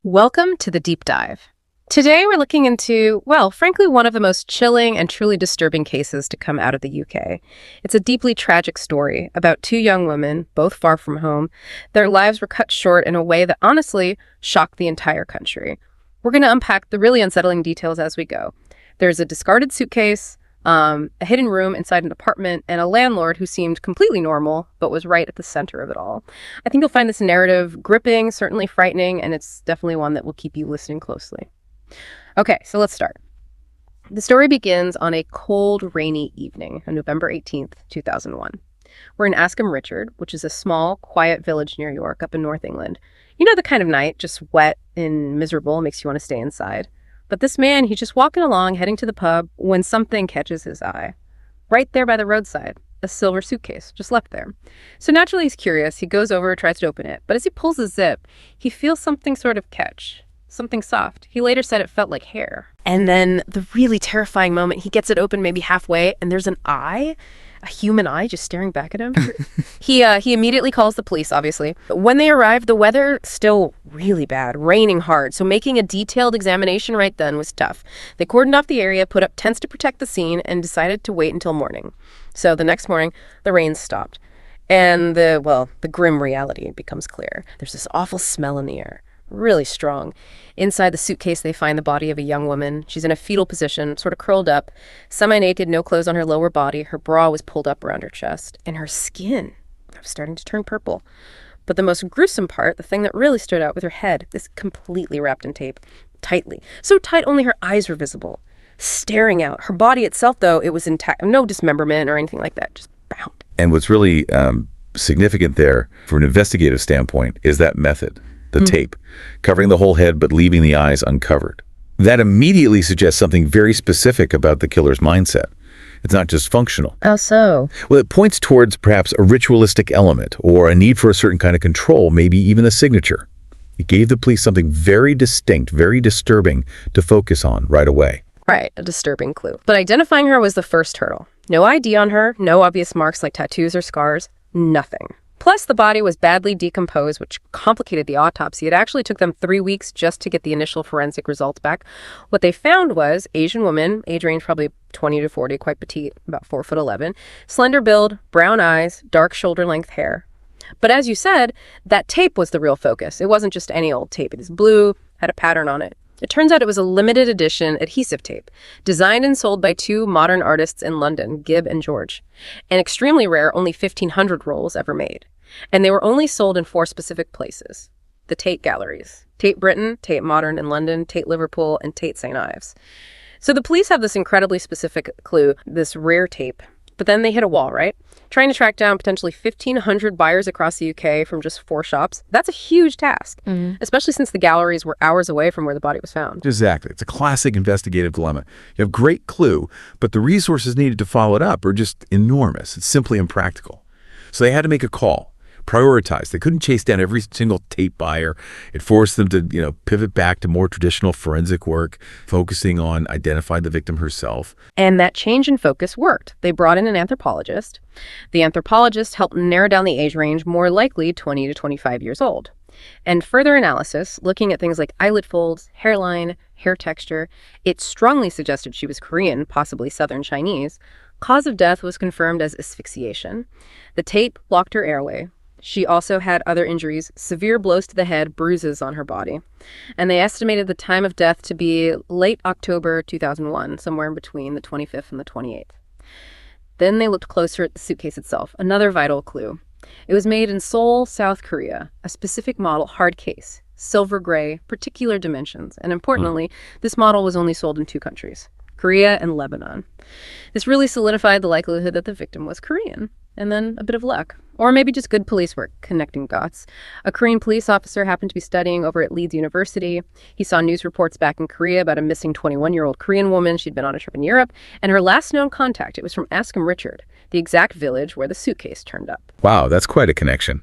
Welcome to the Deep Dive. Today we're looking into, well, frankly, one of the most chilling and truly disturbing cases to come out of the UK. It's a deeply tragic story about two young women, both far from home. Their lives were cut short in a way that honestly shocked the entire country. We're going to unpack the really unsettling details as we go. There's a discarded suitcase, a hidden room inside an apartment, and a landlord who seemed completely normal, but was right at the center of it all. I think you'll find this narrative gripping, certainly frightening, and it's definitely one that will keep you listening closely. Okay, so let's start. The story begins on a cold, rainy evening on November 18th, 2001. We're in Askham Richard, which is a small, quiet village near York up in North England. You know the kind of night, just wet and miserable, makes you want to stay inside. But this man, he's just walking along, heading to the pub, when something catches his eye. Right there by the roadside, a silver suitcase, just left there. So naturally he's curious. He goes over, tries to open it. But as he pulls the zip, he feels something sort of catch. Something soft. He later said it felt like hair. And then the really terrifying moment, he gets it open maybe halfway, and there's an eye, a human eye just staring back at him. He immediately calls the police, obviously. When they arrived, the weather still really bad, raining hard, so making a detailed examination right then was tough. They cordoned off the area, put up tents to protect the scene, and decided to wait until morning. So the next morning, the rain stopped. And the grim reality becomes clear. There's this awful smell in the air. Really strong. Inside the suitcase, they find the body of a young woman. She's in a fetal position, sort of curled up, semi-naked, no clothes on her lower body. Her bra was pulled up around her chest, and her skin was starting to turn purple. But the most gruesome part, the thing that really stood out, was her head, this completely wrapped in tape, tightly. So tight only her eyes were visible, staring out. Her body itself, though, it was intact. No dismemberment or anything like that, just bound. And what's really significant there, from an investigative standpoint, is that method. The tape, covering the whole head but leaving the eyes uncovered. That immediately suggests something very specific about the killer's mindset. It's not just functional. How so? Well, it points towards perhaps a ritualistic element or a need for a certain kind of control, maybe even a signature. It gave the police something very distinct, very disturbing to focus on right away. Right, a disturbing clue. But identifying her was the first hurdle. No ID on her, no obvious marks like tattoos or scars, nothing. Plus, the body was badly decomposed, which complicated the autopsy. It actually took them 3 weeks just to get the initial forensic results back. What they found was Asian woman, age range probably 20 to 40, quite petite, about 4'11", slender build, brown eyes, dark shoulder-length hair. But as you said, that tape was the real focus. It wasn't just any old tape. It is blue, had a pattern on it. It turns out it was a limited edition adhesive tape, designed and sold by two modern artists in London, Gibb and George. And extremely rare, only 1,500 rolls ever made. And they were only sold in 4 specific places. The Tate Galleries. Tate Britain, Tate Modern in London, Tate Liverpool, and Tate St. Ives. So the police have this incredibly specific clue, this rare tape. But then they hit a wall, right? Trying to track down potentially 1,500 buyers across the UK from just 4 shops. That's a huge task, especially since the galleries were hours away from where the body was found. Exactly. It's a classic investigative dilemma. You have great clue, but the resources needed to follow it up are just enormous. It's simply impractical. So they had to make a call, prioritize. They couldn't chase down every single tape buyer. It forced them to, pivot back to more traditional forensic work, focusing on identifying the victim herself. And that change in focus worked. They brought in an anthropologist. The anthropologist helped narrow down the age range, more likely 20 to 25 years old. And further analysis, looking at things like eyelid folds, hairline, hair texture, it strongly suggested she was Korean, possibly Southern Chinese. Cause of death was confirmed as asphyxiation. The tape blocked her airway. She also had other injuries, severe blows to the head, bruises on her body. And they estimated the time of death to be late October 2001, somewhere in between the 25th and the 28th. Then they looked closer at the suitcase itself, another vital clue. It was made in Seoul, South Korea, a specific model, hard case, silver gray, particular dimensions. And importantly, this model was only sold in 2 countries, Korea and Lebanon. This really solidified the likelihood that the victim was Korean. And then a bit of luck. Or maybe just good police work, connecting dots. A Korean police officer happened to be studying over at Leeds University. He saw news reports back in Korea about a missing 21-year-old Korean woman. She'd been on a trip in Europe. And her last known contact, it was from Askham Richard, the exact village where the suitcase turned up. Wow, that's quite a connection.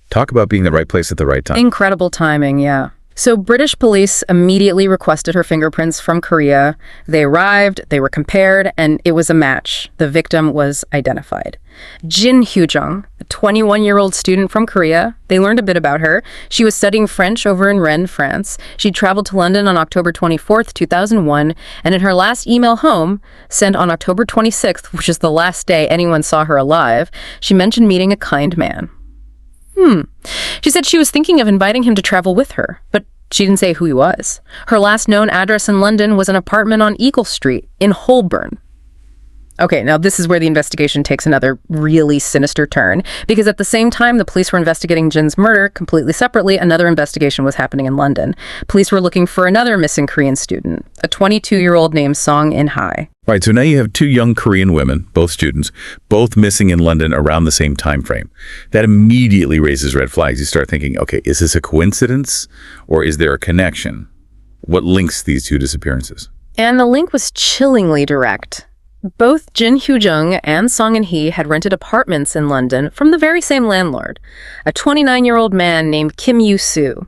Talk about being in the right place at the right time. Incredible timing, yeah. So British police immediately requested her fingerprints from Korea. They arrived, they were compared, and it was a match. The victim was identified. Jin Hyo-jung, a 21-year-old student from Korea. They learned a bit about her. She was studying French over in Rennes, France. She traveled to London on October 24th, 2001, and in her last email home, sent on October 26th, which is the last day anyone saw her alive, she mentioned meeting a kind man. She said she was thinking of inviting him to travel with her, but she didn't say who he was. Her last known address in London was an apartment on Eagle Street in Holborn. Okay, now this is where the investigation takes another really sinister turn, because at the same time the police were investigating Jin's murder completely separately, another investigation was happening in London. Police were looking for another missing Korean student, a 22-year-old named Song In-hye. Right, so now you have two young Korean women, both students, both missing in London around the same time frame. That immediately raises red flags. You start thinking, okay, is this a coincidence or is there a connection? What links these two disappearances? And the link was chillingly direct. Both Jin Hyo-jung and Song In-hye had rented apartments in London from the very same landlord, a 29-year-old man named Kim Yu-soo.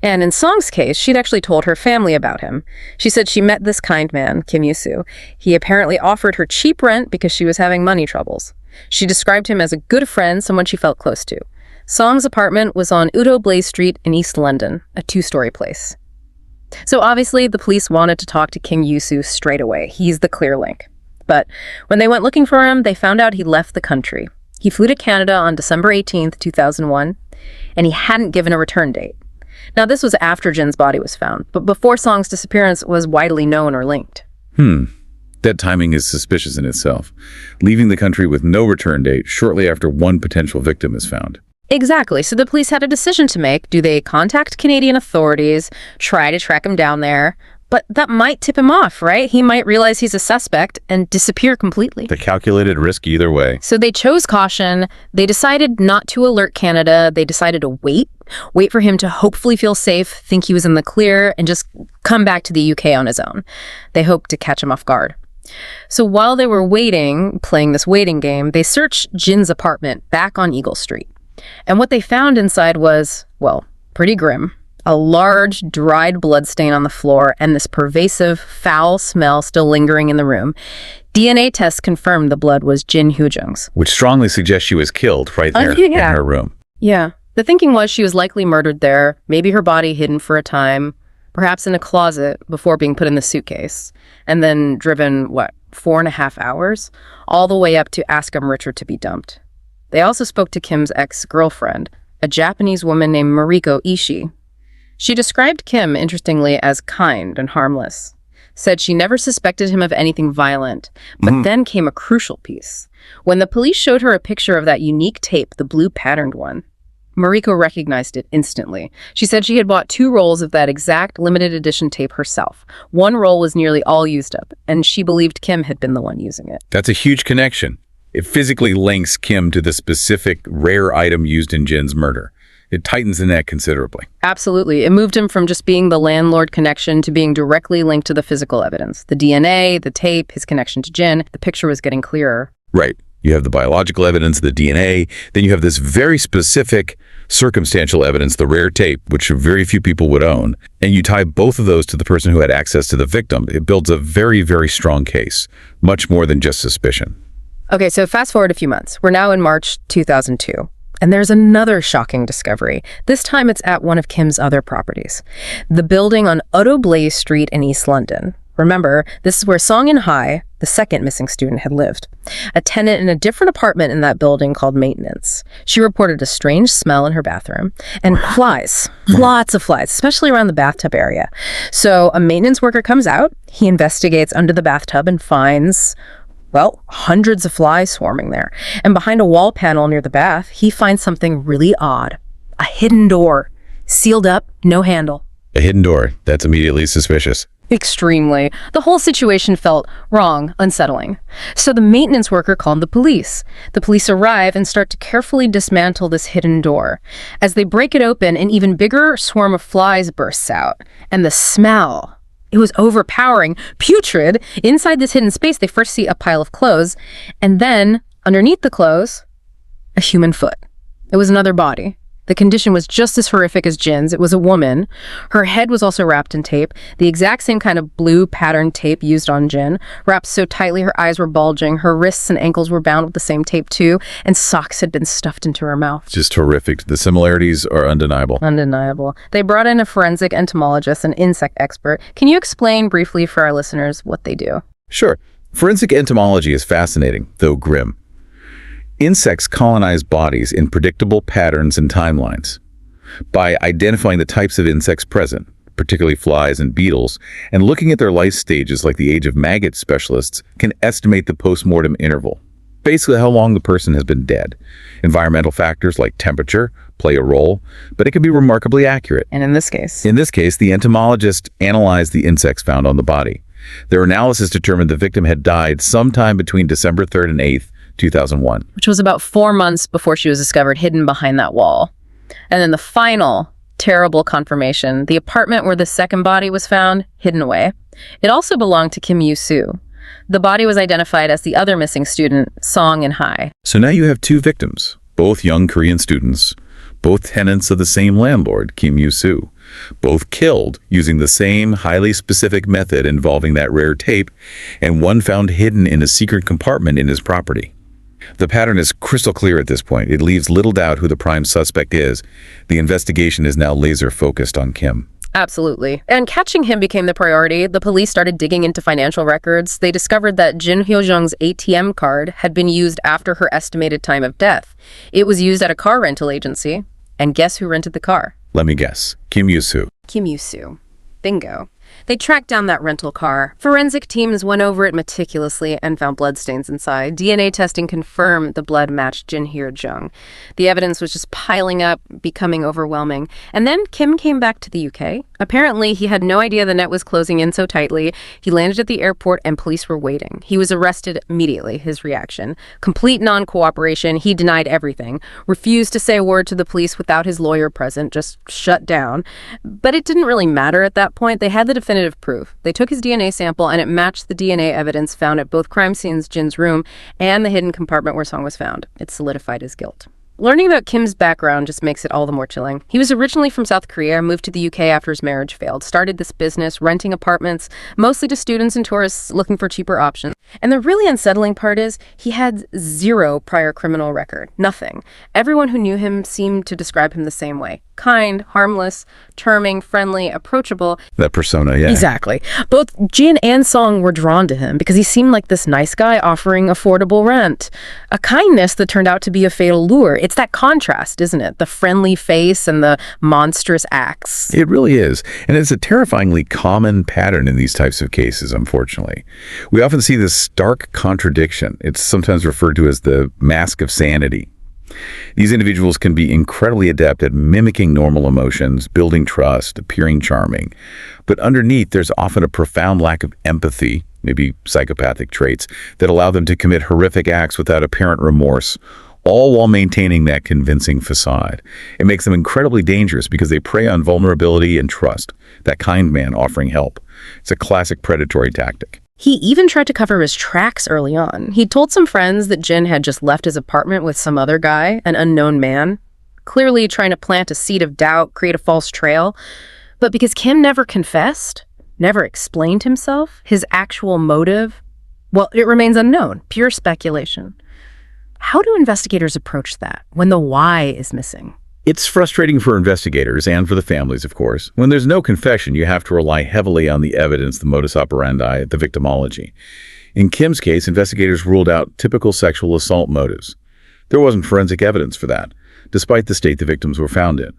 And in Song's case, she'd actually told her family about him. She said she met this kind man, Kim Yu-soo. He apparently offered her cheap rent because she was having money troubles. She described him as a good friend, someone she felt close to. Song's apartment was on Udo Blaze Street in East London, a 2-story place. So obviously, the police wanted to talk to Kim Yu-soo straight away. He's the clear link. But when they went looking for him, they found out he left the country. He flew to Canada on December 18th, 2001, and he hadn't given a return date. Now, this was after Jin's body was found, but before Song's disappearance was widely known or linked. That timing is suspicious in itself. Leaving the country with no return date shortly after one potential victim is found. Exactly. So the police had a decision to make. Do they contact Canadian authorities, try to track him down there? But that might tip him off, right? He might realize he's a suspect and disappear completely. The calculated risk either way. So they chose caution. They decided not to alert Canada. They decided to wait for him to hopefully feel safe, think he was in the clear, and just come back to the UK on his own. They hoped to catch him off guard. So while they were waiting, playing this waiting game, they searched Jin's apartment back on Eagle Street. And what they found inside was, well, pretty grim. A large, dried blood stain on the floor and this pervasive, foul smell still lingering in the room. DNA tests confirmed the blood was Jin Hyo-jung's. Which strongly suggests she was killed right there in her room. Yeah. The thinking was she was likely murdered there, maybe her body hidden for a time, perhaps in a closet before being put in the suitcase, and then driven, 4.5 hours? All the way up to Askham Richard to be dumped. They also spoke to Kim's ex-girlfriend, a Japanese woman named Mariko Ishii. She described Kim, interestingly, as kind and harmless. Said she never suspected him of anything violent. But then came a crucial piece. When the police showed her a picture of that unique tape, the blue patterned one, Mariko recognized it instantly. She said she had bought 2 rolls of that exact limited edition tape herself. One roll was nearly all used up, and she believed Kim had been the one using it. That's a huge connection. It physically links Kim to the specific rare item used in Jin's murder. It tightens the net considerably. Absolutely. It moved him from just being the landlord connection to being directly linked to the physical evidence. The DNA, the tape, his connection to Jin. The picture was getting clearer. Right. You have the biological evidence, the DNA. Then you have this very specific circumstantial evidence, the rare tape, which very few people would own. And you tie both of those to the person who had access to the victim. It builds a very, very strong case. Much more than just suspicion. Okay, so fast forward a few months. We're now in March 2002. And there's another shocking discovery. This time it's at one of Kim's other properties. The building on Udo Blaze Street in East London. Remember, this is where Song In-hye, the second missing student, had lived. A tenant in a different apartment in that building called Maintenance. She reported a strange smell in her bathroom. And flies. Lots of flies, especially around the bathtub area. So a maintenance worker comes out. He investigates under the bathtub and finds, hundreds of flies swarming there. And behind a wall panel near the bath, he finds something really odd. A hidden door. Sealed up, no handle. A hidden door. That's immediately suspicious. Extremely. The whole situation felt wrong, unsettling. So the maintenance worker called the police. The police arrive and start to carefully dismantle this hidden door. As they break it open, an even bigger swarm of flies bursts out. And the smell... it was overpowering, putrid. Inside this hidden space, they first see a pile of clothes, and then, underneath the clothes, a human foot. It was another body. The condition was just as horrific as Jin's. It was a woman. Her head was also wrapped in tape, the exact same kind of blue patterned tape used on Jin, wrapped so tightly her eyes were bulging, her wrists and ankles were bound with the same tape too, and socks had been stuffed into her mouth. Just horrific. The similarities are undeniable. Undeniable. They brought in a forensic entomologist, an insect expert. Can you explain briefly for our listeners what they do? Sure. Forensic entomology is fascinating, though grim. Insects colonize bodies in predictable patterns and timelines. By identifying the types of insects present, particularly flies and beetles, and looking at their life stages like the age of maggot, specialists can estimate the post-mortem interval. Basically how long the person has been dead. Environmental factors like temperature play a role, but it can be remarkably accurate. And in this case? In this case, the entomologist analyzed the insects found on the body. Their analysis determined the victim had died sometime between December 3rd and 8th, 2001. Which was about 4 months before she was discovered hidden behind that wall. And then the final terrible confirmation, the apartment where the second body was found, hidden away. It also belonged to Kim Yu-soo. The body was identified as the other missing student, Song In-hye. So now you have two victims, both young Korean students, both tenants of the same landlord, Kim Yu-soo, both killed using the same highly specific method involving that rare tape, and one found hidden in a secret compartment in his property. The pattern is crystal clear at this point. It leaves little doubt who the prime suspect is. The investigation is now laser focused on Kim. Absolutely. And catching him became the priority. The police started digging into financial records. They discovered that Jin Hyo-jung's ATM card had been used after her estimated time of death. It was used at a car rental agency. And guess who rented the car? Let me guess. Kim Yu-soo. Kim Yu-soo. Bingo. They tracked down that rental car. Forensic teams went over it meticulously and found bloodstains inside. DNA testing confirmed the blood matched Jin Hyo-jung. The evidence was just piling up, becoming overwhelming. And then Kim came back to the UK. Apparently, he had no idea the net was closing in so tightly. He landed at the airport and police were waiting. He was arrested immediately, his reaction. Complete non-cooperation. He denied everything. Refused to say a word to the police without his lawyer present, just shut down. But it didn't really matter at that point. They had the definitive proof. They took his DNA sample and it matched the DNA evidence found at both crime scenes, Jin's room, and the hidden compartment where Song was found. It solidified his guilt. Learning about Kim's background just makes it all the more chilling. He was originally from South Korea, moved to the UK after his marriage failed, started this business, renting apartments, mostly to students and tourists looking for cheaper options. And the really unsettling part is he had zero prior criminal record. Nothing. Everyone who knew him seemed to describe him the same way. Kind, harmless, charming, friendly, approachable. That persona, yeah. Exactly. Both Jin and Song were drawn to him because he seemed like this nice guy offering affordable rent. A kindness that turned out to be a fatal lure. It's that contrast, isn't it? The friendly face and the monstrous acts. It really is. And it's a terrifyingly common pattern in these types of cases, unfortunately. We often see this stark contradiction. It's sometimes referred to as the mask of sanity. These individuals can be incredibly adept at mimicking normal emotions, building trust, appearing charming. But underneath, there's often a profound lack of empathy, maybe psychopathic traits, that allow them to commit horrific acts without apparent remorse, all while maintaining that convincing facade. It makes them incredibly dangerous because they prey on vulnerability and trust, that kind man offering help. It's a classic predatory tactic. He even tried to cover his tracks early on. He told some friends that Jin had just left his apartment with some other guy, an unknown man, clearly trying to plant a seed of doubt, create a false trail. But because Kim never confessed, never explained himself, his actual motive, well, it remains unknown, pure speculation. How do investigators approach that when the why is missing? It's frustrating for investigators and for the families, of course. When there's no confession, you have to rely heavily on the evidence, the modus operandi, the victimology. In Kim's case, investigators ruled out typical sexual assault motives. There wasn't forensic evidence for that, despite the state the victims were found in.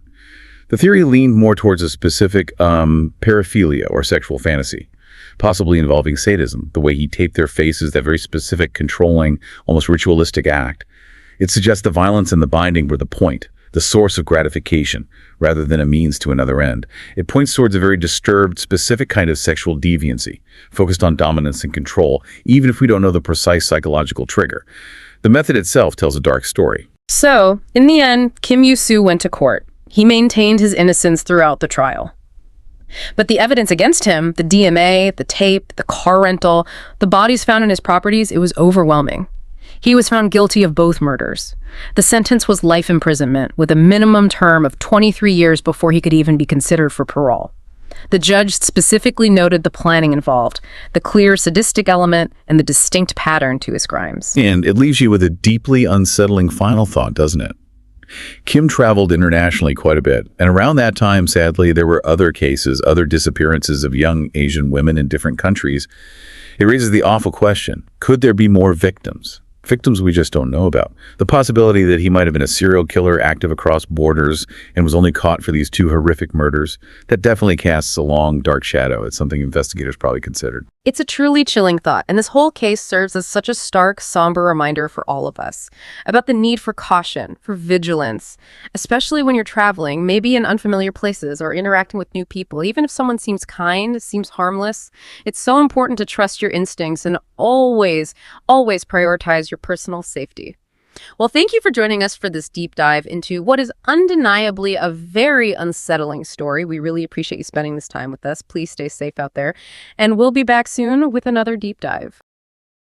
The theory leaned more towards a specific paraphilia or sexual fantasy, possibly involving sadism, the way he taped their faces, that very specific, controlling, almost ritualistic act. It suggests the violence and the binding were the point, the source of gratification, rather than a means to another end. It points towards a very disturbed, specific kind of sexual deviancy, focused on dominance and control, even if we don't know the precise psychological trigger. The method itself tells a dark story. So, in the end, Kim Yu-soo went to court. He maintained his innocence throughout the trial. But the evidence against him, the DMA, the tape, the car rental, the bodies found in his properties, it was overwhelming. He was found guilty of both murders. The sentence was life imprisonment, with a minimum term of 23 years before he could even be considered for parole. The judge specifically noted the planning involved, the clear sadistic element, and the distinct pattern to his crimes. And it leaves you with a deeply unsettling final thought, doesn't it? Kim traveled internationally quite a bit, and around that time, sadly, there were other cases, other disappearances of young Asian women in different countries. It raises the awful question, could there be more victims? Victims we just don't know about. The possibility that he might have been a serial killer active across borders and was only caught for these two horrific murders, that definitely casts a long, dark shadow. It's something investigators probably considered. It's a truly chilling thought, and this whole case serves as such a stark, somber reminder for all of us about the need for caution, for vigilance, especially when you're traveling, maybe in unfamiliar places or interacting with new people. Even if someone seems kind, seems harmless, it's so important to trust your instincts and always prioritize your personal safety. Well, thank you for joining us for this deep dive into what is undeniably a very unsettling story. We really appreciate you spending this time with us. Please stay safe out there, and we'll be back soon with another deep dive.